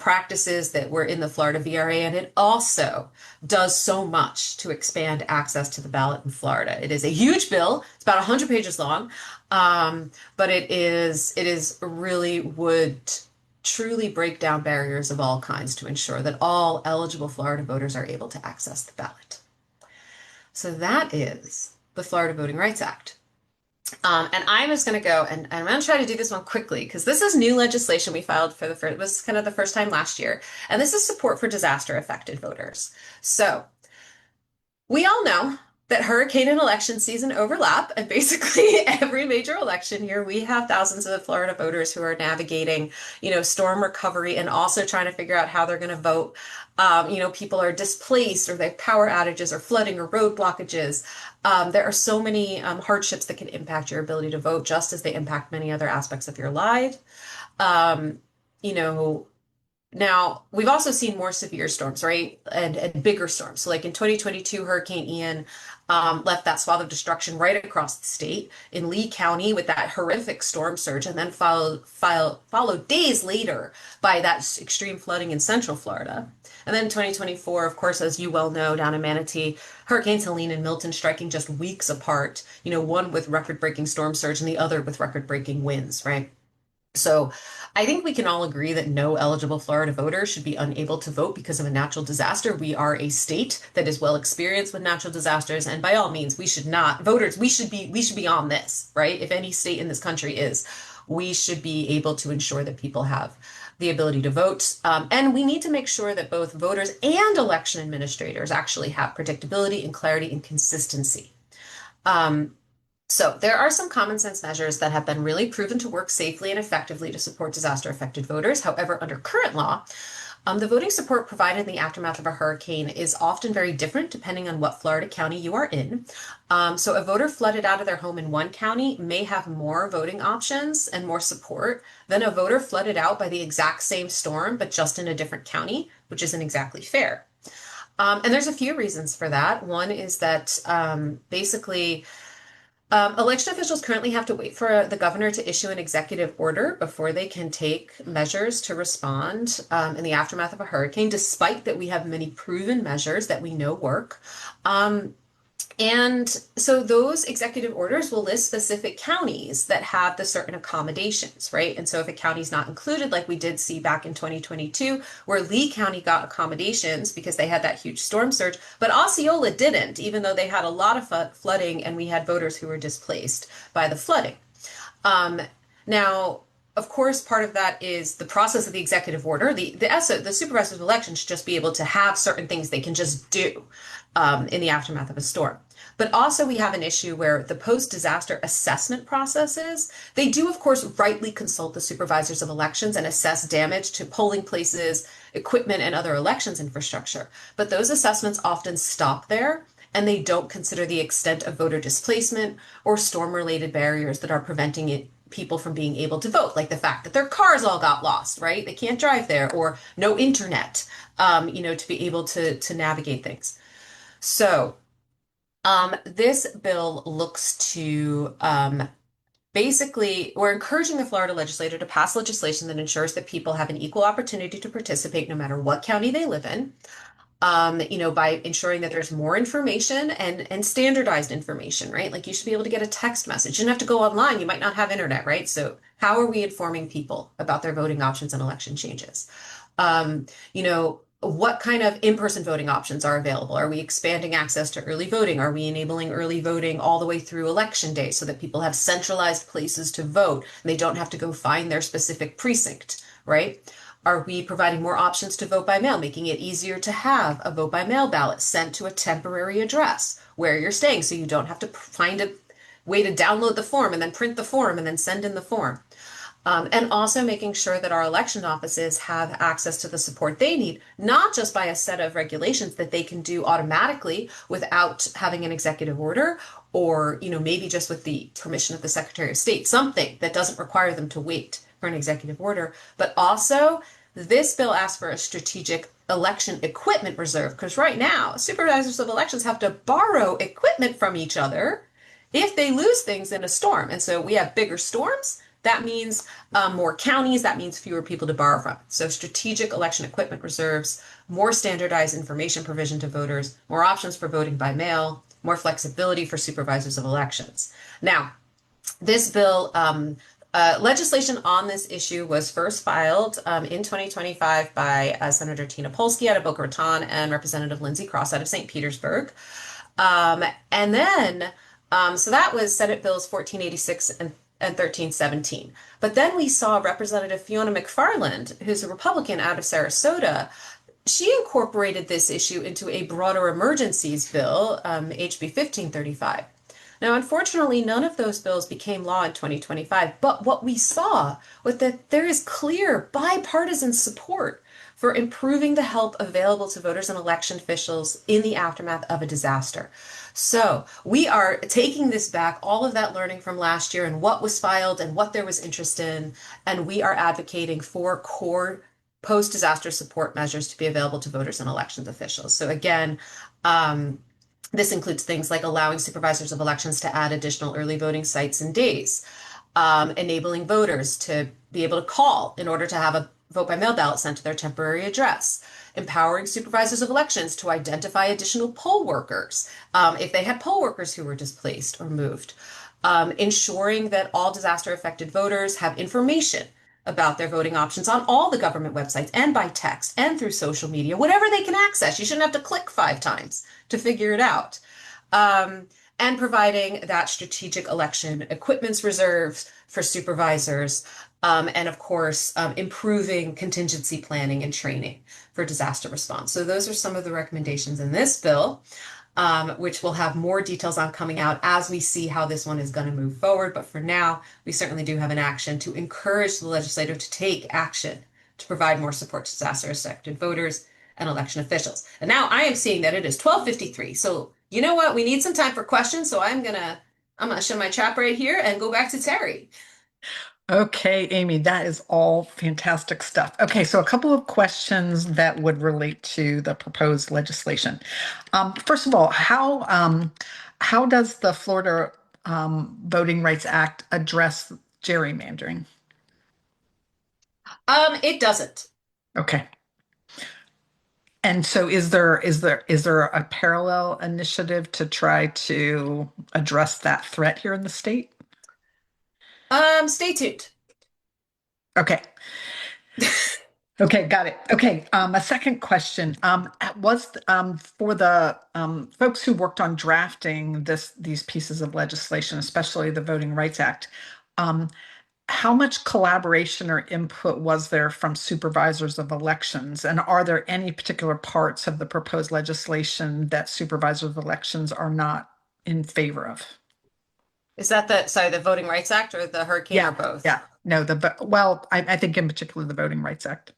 practices that were in the Florida VRA, and it also does so much to expand access to the ballot in Florida. It is a huge bill. It's about 100 pages long, but it is really would truly break down barriers of all kinds to ensure that all eligible Florida voters are able to access the ballot. So that is the Florida Voting Rights Act. And I'm just going to go and I'm going to try to do this one quickly because this is new legislation we filed for the first, it was kind of the first time last year. And this is support for disaster affected voters. So we all know that hurricane and election season overlap, and basically every major election year, we have thousands of Florida voters who are navigating, storm recovery and also trying to figure out how they're going to vote. People are displaced or they have power outages or flooding or road blockages. There are so many hardships that can impact your ability to vote, just as they impact many other aspects of your life. Now, we've also seen more severe storms, right? And bigger storms. So like in 2022, Hurricane Ian left that swath of destruction right across the state in Lee County with that horrific storm surge, and then followed days later by that extreme flooding in Central Florida. And then in 2024, of course, as you well know, down in Manatee, Hurricanes Helene and Milton striking just weeks apart, one with record-breaking storm surge and the other with record-breaking winds, right? So I think we can all agree that no eligible Florida voter should be unable to vote because of a natural disaster. We are a state that is well experienced with natural disasters, and by all means, we should be on this, right? If any state in this country is, we should be able to ensure that people have the ability to vote. And we need to make sure that both voters and election administrators actually have predictability and clarity and consistency. So there are some common sense measures that have been really proven to work safely and effectively to support disaster affected voters. However, under current law, the voting support provided in the aftermath of a hurricane is often very different depending on what Florida county you are in. So a voter flooded out of their home in one county may have more voting options and more support than a voter flooded out by the exact same storm, but just in a different county, which isn't exactly fair. And there's a few reasons for that. One is that election officials currently have to wait for the governor to issue an executive order before they can take measures to respond in the aftermath of a hurricane, despite that we have many proven measures that we know work. And so those executive orders will list specific counties that have the certain accommodations, right? And so if a county is not included, like we did see back in 2022, where Lee County got accommodations because they had that huge storm surge, but Osceola didn't, even though they had a lot of flooding and we had voters who were displaced by the flooding. Now, of course, part of that is the process of the executive order. The supervisors of election should just be able to have certain things they can just do in the aftermath of a storm. But also we have an issue where the post-disaster assessment processes, they do, of course, rightly consult the supervisors of elections and assess damage to polling places, equipment, and other elections infrastructure. But those assessments often stop there, and they don't consider the extent of voter displacement or storm-related barriers that are preventing people from being able to vote, like the fact that their cars all got lost, right? They can't drive there, or no internet, to be able to navigate things. So this bill looks to basically, we're encouraging the Florida legislature to pass legislation that ensures that people have an equal opportunity to participate no matter what county they live in. By ensuring that there's more information and standardized information, right? Like you should be able to get a text message. You don't have to go online. You might not have internet, right? So how are we informing people about their voting options and election changes? what kind of in-person voting options are available? Are we expanding access to early voting? Are we enabling early voting all the way through election day so that people have centralized places to vote and they don't have to go find their specific precinct, right? Are we providing more options to vote by mail, making it easier to have a vote by mail ballot sent to a temporary address where you're staying so you don't have to find a way to download the form and then print the form and then send in the form? And also making sure that our election offices have access to the support they need, not just by a set of regulations that they can do automatically without having an executive order, or, maybe just with the permission of the Secretary of State, something that doesn't require them to wait for an executive order. But also, this bill asks for a strategic election equipment reserve, because right now, supervisors of elections have to borrow equipment from each other if they lose things in a storm. And so we have bigger storms. That means more counties. That means fewer people to borrow from. So strategic election equipment reserves, more standardized information provision to voters, more options for voting by mail, more flexibility for supervisors of elections. Now, this bill, legislation on this issue was first filed in 2025 by Senator Tina Polsky out of Boca Raton and Representative Lindsey Cross out of St. Petersburg. And then, so that was Senate Bills 1486 and 1317. But then we saw Representative Fiona McFarland, who's a Republican out of Sarasota. She incorporated this issue into a broader emergencies bill, HB 1535. Now, unfortunately, none of those bills became law in 2025, but what we saw was that there is clear bipartisan support for improving the help available to voters and election officials in the aftermath of a disaster. So we are taking this back, all of that learning from last year and what was filed and what there was interest in, and we are advocating for core post-disaster support measures to be available to voters and elections officials. So again, this includes things like allowing supervisors of elections to add additional early voting sites and days, enabling voters to be able to call in order to have a vote by mail ballot sent to their temporary address, empowering supervisors of elections to identify additional poll workers if they had poll workers who were displaced or moved, ensuring that all disaster affected voters have information about their voting options on all the government websites and by text and through social media, whatever they can access. You shouldn't have to click 5 times to figure it out. And providing that strategic election equipments reserves for supervisors, and of course, improving contingency planning and training for disaster response. So those are some of the recommendations in this bill, which we'll have more details on coming out as we see how this one is going to move forward. But for now, we certainly do have an action to encourage the legislature to take action to provide more support to disaster-affected voters and election officials. And now I am seeing that it is 12:53. So you know what? We need some time for questions. So I'm gonna show my chat right here and go back to Terry. Okay, Amy, that is all fantastic stuff. Okay, so a couple of questions that would relate to the proposed legislation. First of all, how does the Florida Voting Rights Act address gerrymandering? It doesn't. Okay. And so is there a parallel initiative to try to address that threat here in the state? Stay tuned. Okay. Okay, got it. Okay, a second question was for the folks who worked on drafting these pieces of legislation, especially the Voting Rights Act. How much collaboration or input was there from supervisors of elections? And are there any particular parts of the proposed legislation that supervisors of elections are not in favor of? Is that the Voting Rights Act or the hurricane or both? Yeah, no, I think in particular the Voting Rights Act.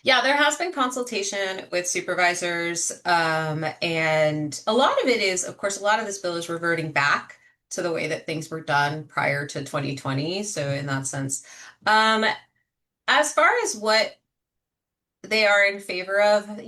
Yeah, there has been consultation with supervisors, and a lot of it is, of course, a lot of this bill is reverting back to the way that things were done prior to 2020. So in that sense, as far as what they are in favor of,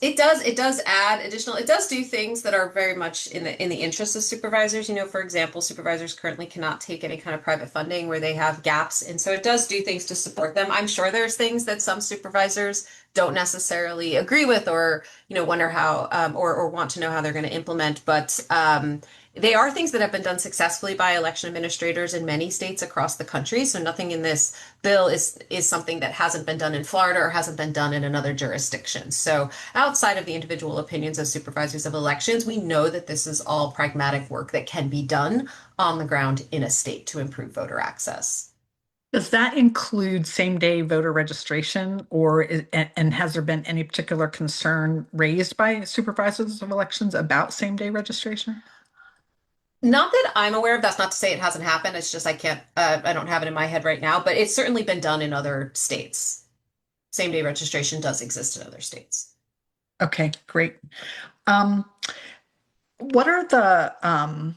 it does add additional, it does do things that are very much in the interest of supervisors. For example, supervisors currently cannot take any kind of private funding where they have gaps. And so it does do things to support them. I'm sure there's things that some supervisors don't necessarily agree with or, wonder how, or want to know how they're going to implement. But they are things that have been done successfully by election administrators in many states across the country. So nothing in this bill is something that hasn't been done in Florida or hasn't been done in another jurisdiction. So outside of the individual opinions of supervisors of elections, we know that this is all pragmatic work that can be done on the ground in a state to improve voter access. Does that include same-day voter registration, and has there been any particular concern raised by supervisors of elections about same-day registration? Not that I'm aware of. That's not to say it hasn't happened. It's just I can't, I don't have it in my head right now, but it's certainly been done in other states. Same day registration does exist in other states. Okay, great. Um, what are the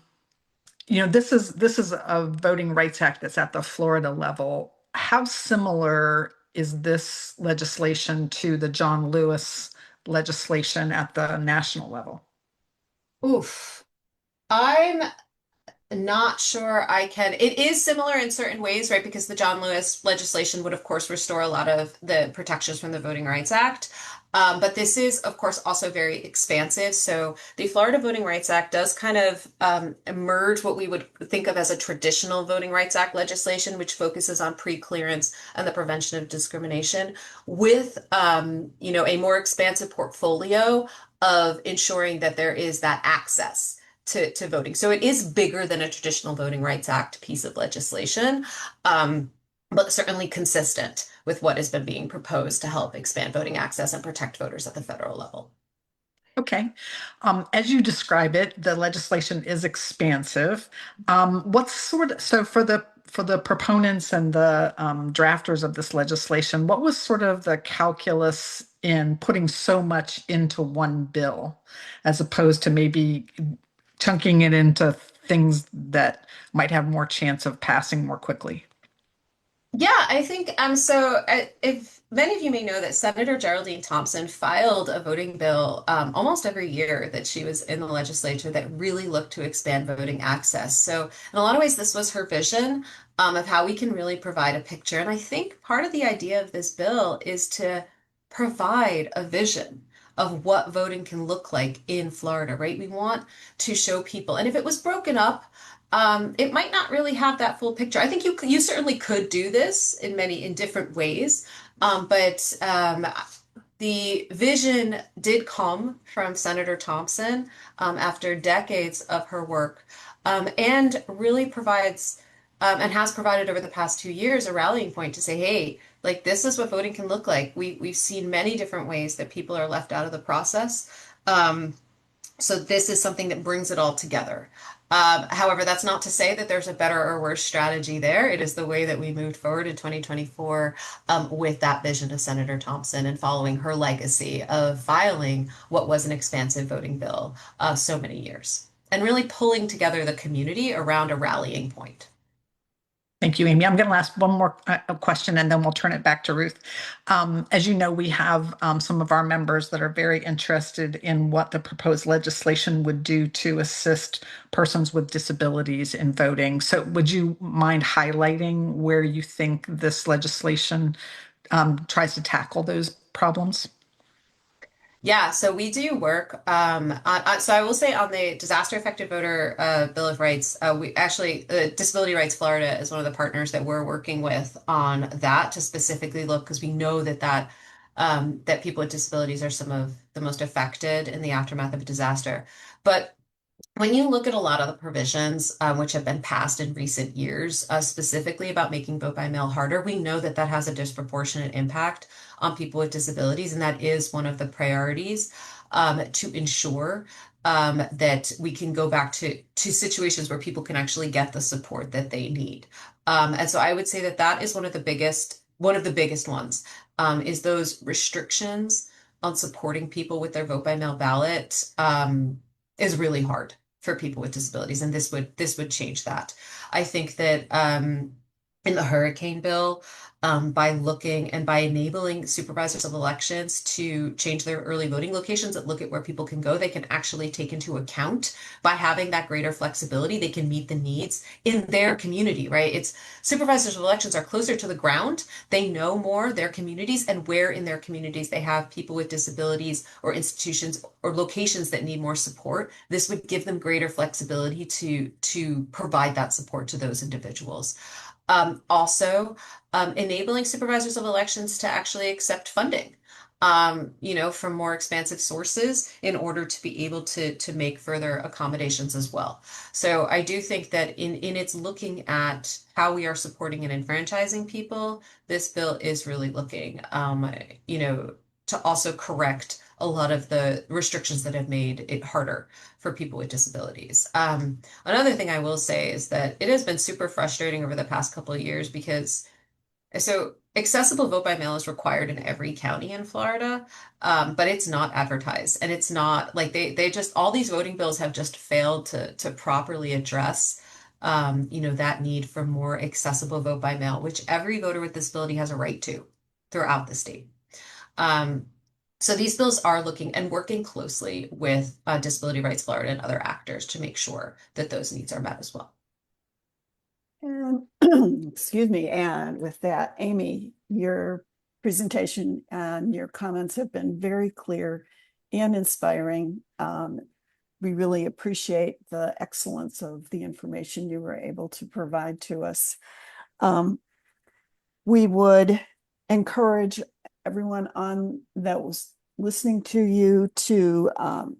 this is a Voting Rights Act that's at the Florida level. How similar is this legislation to the John Lewis legislation at the national level? Oof. I'm not sure I can. It is similar in certain ways, right? Because the John Lewis legislation would, of course, restore a lot of the protections from the Voting Rights Act. But this is, of course, also very expansive. So the Florida Voting Rights Act does kind of merge what we would think of as a traditional Voting Rights Act legislation, which focuses on pre-clearance and the prevention of discrimination, with a more expansive portfolio of ensuring that there is that access to voting. So it is bigger than a traditional Voting Rights Act piece of legislation, but certainly consistent with what has been being proposed to help expand voting access and protect voters at the federal level. Okay. As you describe it, the legislation is expansive. So for the proponents and the drafters of this legislation, what was sort of the calculus in putting so much into one bill, as opposed to maybe chunking it into things that might have more chance of passing more quickly? Yeah, I think if many of you may know that Senator Geraldine Thompson filed a voting bill almost every year that she was in the legislature that really looked to expand voting access. So in a lot of ways, this was her vision of how we can really provide a picture. And I think part of the idea of this bill is to provide a vision of what voting can look like in Florida, right? We want to show people, and if it was broken up, it might not really have that full picture. I think you certainly could do this in different ways, but the vision did come from Senator Thompson after decades of her work, and really provides and has provided over the past 2 years a rallying point to say, hey, like this is what voting can look like. We've seen many different ways that people are left out of the process. So this is something that brings it all together. However, that's not to say that there's a better or worse strategy there. It is the way that we moved forward in 2024 with that vision of Senator Thompson and following her legacy of filing what was an expansive voting bill so many years and really pulling together the community around a rallying point. Thank you, Amy. I'm going to ask one more question and then we'll turn it back to Ruth. As you know, we have some of our members that are very interested in what the proposed legislation would do to assist persons with disabilities in voting. So would you mind highlighting where you think this legislation tries to tackle those problems? Yeah, so we do work. So I will say on the disaster affected voter Bill of Rights, we actually, Disability Rights Florida is one of the partners that we're working with on that to specifically look because we know that people with disabilities are some of the most affected in the aftermath of a disaster. But when you look at a lot of the provisions which have been passed in recent years, specifically about making vote by mail harder, we know that that has a disproportionate impact on people with disabilities, and that is one of the priorities to ensure that we can go back to situations where people can actually get the support that they need. And so I would say that that is one of the biggest ones is those restrictions on supporting people with their vote by mail ballot is really hard for people with disabilities, and this would change that. I think that in the hurricane bill, by looking and by enabling supervisors of elections to change their early voting locations and look at where people can go. They can actually take into account, by having that greater flexibility, they can meet the needs in their community, right? It's supervisors of elections are closer to the ground. They know more their communities and where in their communities they have people with disabilities or institutions or locations that need more support. This would give them greater flexibility to provide that support to those individuals. Also, enabling supervisors of elections to actually accept funding, from more expansive sources in order to be able to make further accommodations as well. So I do think that in its looking at how we are supporting and enfranchising people, this bill is really looking, to also correct a lot of the restrictions that have made it harder for people with disabilities. Another thing I will say is that it has been super frustrating over the past couple of years because accessible vote by mail is required in every county in Florida, but it's not advertised, and it's not like they just all these voting bills have just failed to properly address that need for more accessible vote by mail, which every voter with disability has a right to throughout the state. So these bills are looking and working closely with Disability Rights Florida and other actors to make sure that those needs are met as well. And excuse me, and with that, Amy, your presentation and your comments have been very clear and inspiring. We really appreciate the excellence of the information you were able to provide to us. We would encourage everyone that was listening to you to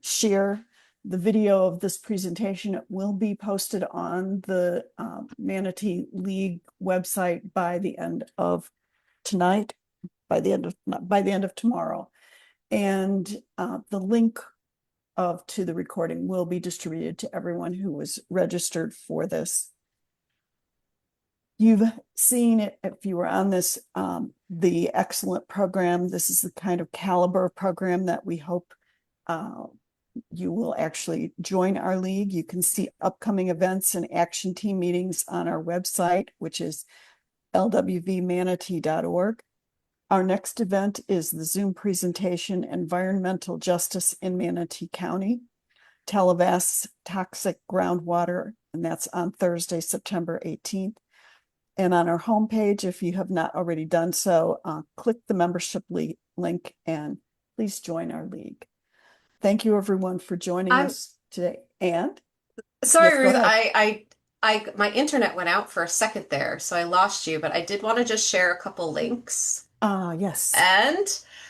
share the video of this presentation. It will be posted on the Manatee League website by the end of tonight, by the end of tomorrow. And the link to the recording will be distributed to everyone who was registered for this. You've seen it if you were on this, the excellent program. This is the kind of caliber of program that we hope you will actually join our league. You can see upcoming events and action team meetings on our website, which is lwvmanatee.org. Our next event is the Zoom presentation, Environmental Justice in Manatee County, Televast's Toxic Groundwater, and that's on Thursday, September 18th. And on our homepage, if you have not already done so, click the membership link and please join our league. Thank you, everyone, for joining us today. And sorry, yes, Ruth, my internet went out for a second there, so I lost you, but I did want to just share a couple links. Yes. And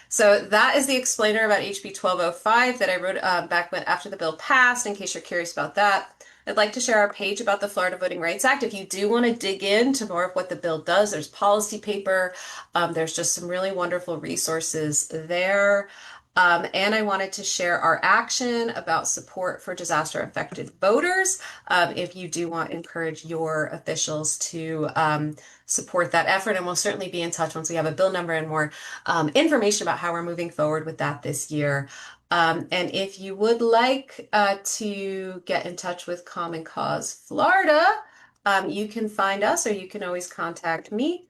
so that is the explainer about HB 1205 that I wrote back after the bill passed, in case you're curious about that. I'd like to share our page about the Florida Voting Rights Act. If you do want to dig into more of what the bill does, there's policy paper. There's just some really wonderful resources there. And I wanted to share our action about support for disaster affected voters. If you do want to encourage your officials to support that effort, and we'll certainly be in touch once we have a bill number and more information about how we're moving forward with that this year. And if you would like to get in touch with Common Cause Florida, you can find us, or you can always contact me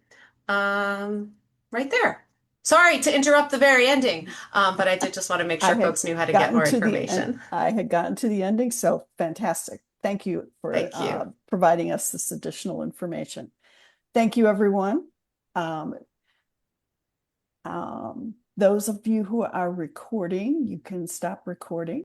right there. Sorry to interrupt the very ending, but I did just want to make sure folks knew how to get more information. I had gotten to the ending, so fantastic. Thank you for providing us this additional information. Thank you, everyone. Those of you who are recording, you can stop recording.